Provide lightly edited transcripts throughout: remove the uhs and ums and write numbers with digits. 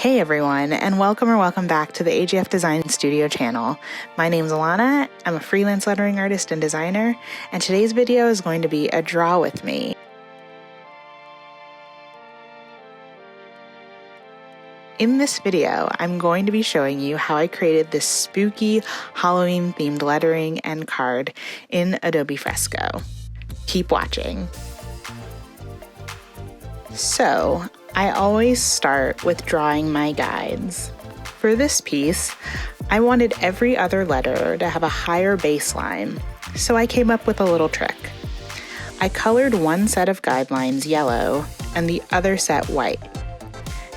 Hey everyone, and welcome back to the AGF Design Studio channel. My name's Alana, I'm a freelance lettering artist and designer, and today's video is going to be a draw with me. In this video, I'm going to be showing you how I created this spooky Halloween themed lettering and card in Adobe Fresco. Keep watching. So, I always start with drawing my guides. For this piece, I wanted every other letter to have a higher baseline, so I came up with a little trick. I colored one set of guidelines yellow and the other set white.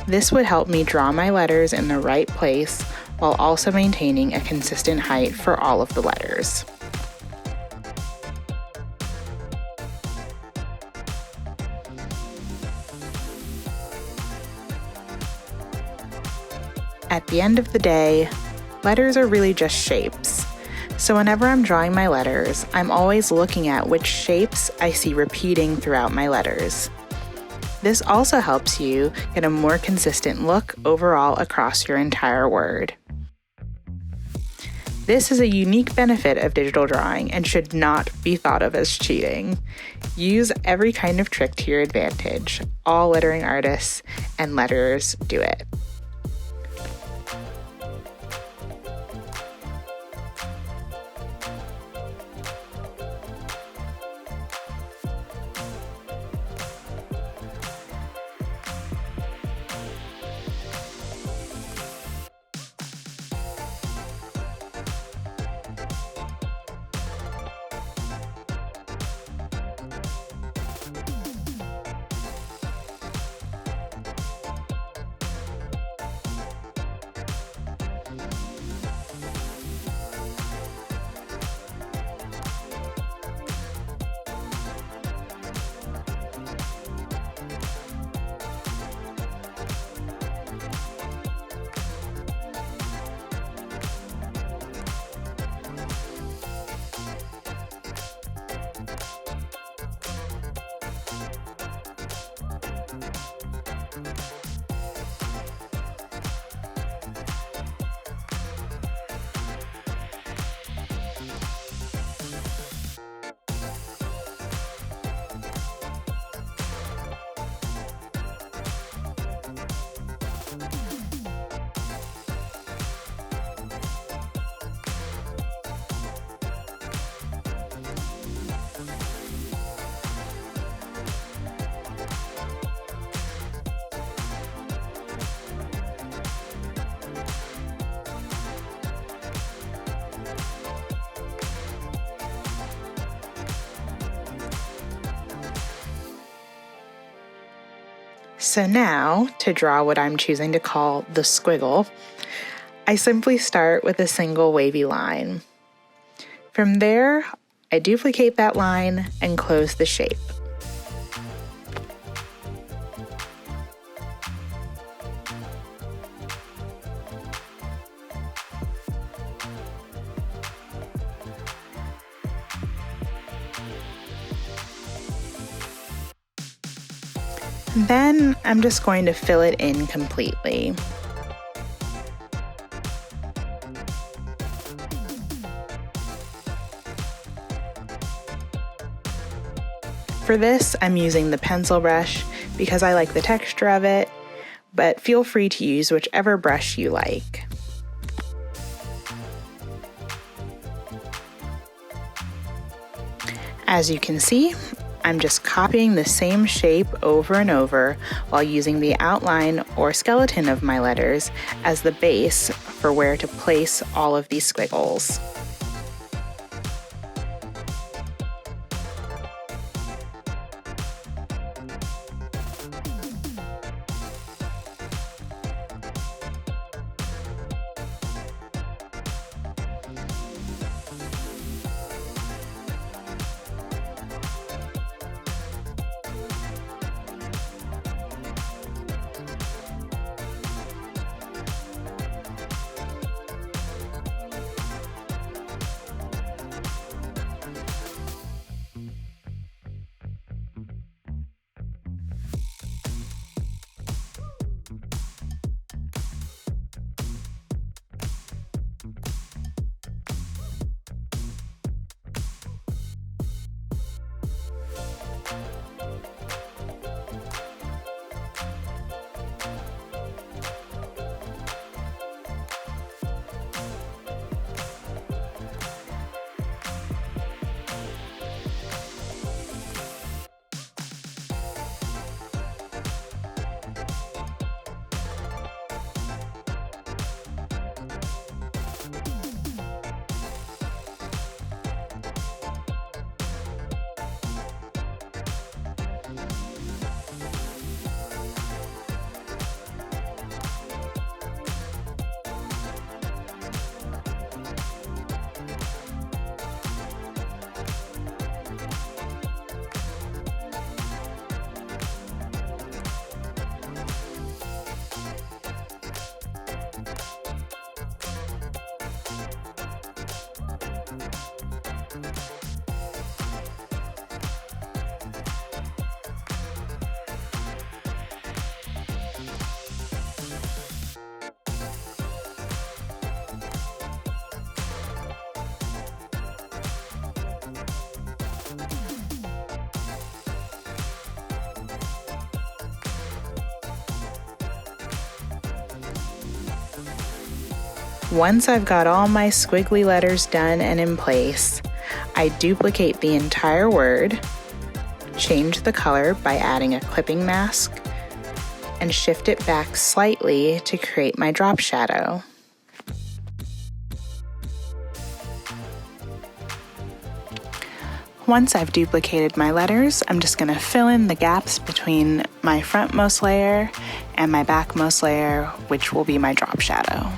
This would help me draw my letters in the right place while also maintaining a consistent height for all of the letters. At the end of the day, letters are really just shapes. So whenever I'm drawing my letters, I'm always looking at which shapes I see repeating throughout my letters. This also helps you get a more consistent look overall across your entire word. This is a unique benefit of digital drawing and should not be thought of as cheating. Use every kind of trick to your advantage. All lettering artists and letterers do it. So now, to draw what I'm choosing to call the squiggle, I simply start with a single wavy line. From there, I duplicate that line and close the shape. Then I'm just going to fill it in completely. For this, I'm using the pencil brush because I like the texture of it, but feel free to use whichever brush you like. As you can see, I'm just copying the same shape over and over while using the outline or skeleton of my letters as the base for where to place all of these squiggles. Once I've got all my squiggly letters done and in place, I duplicate the entire word, change the color by adding a clipping mask, and shift it back slightly to create my drop shadow. Once I've duplicated my letters, I'm just going to fill in the gaps between my frontmost layer and my backmost layer, which will be my drop shadow.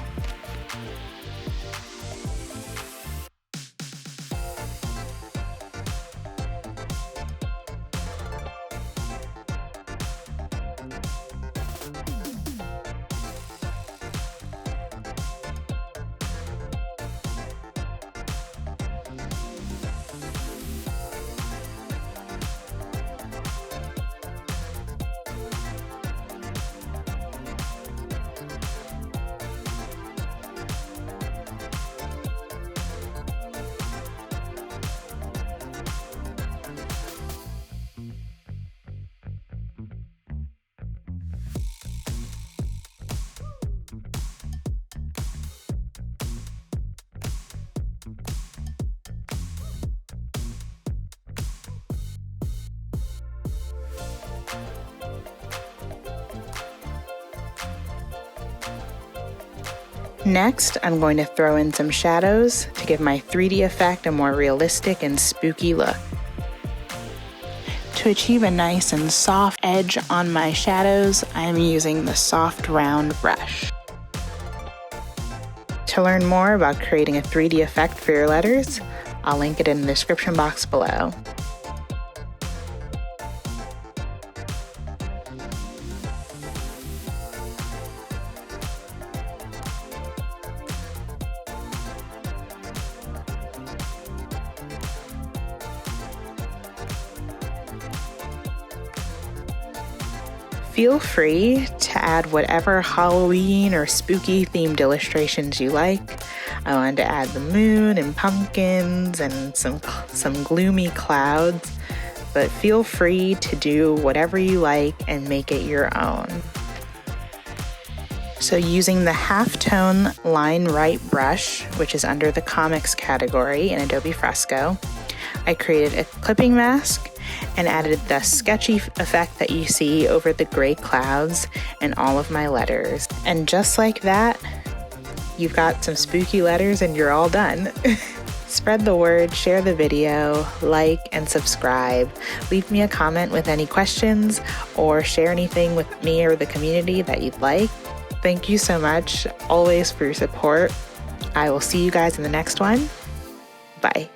Next, I'm going to throw in some shadows to give my 3D effect a more realistic and spooky look. To achieve a nice and soft edge on my shadows, I'm using the soft round brush. To learn more about creating a 3D effect for your letters, I'll link it in the description box below. Feel free to add whatever Halloween or spooky themed illustrations you like. I wanted to add the moon and pumpkins and some gloomy clouds, but feel free to do whatever you like and make it your own. So using the halftone line right brush, which is under the comics category in Adobe Fresco, I created a clipping mask and added the sketchy effect that you see over the gray clouds and all of my letters. And just like that, you've got some spooky letters and you're all done. Spread the word, share the video, like and subscribe. Leave me a comment with any questions or share anything with me or the community that you'd like. Thank you so much always for your support. I will see you guys in the next one. Bye.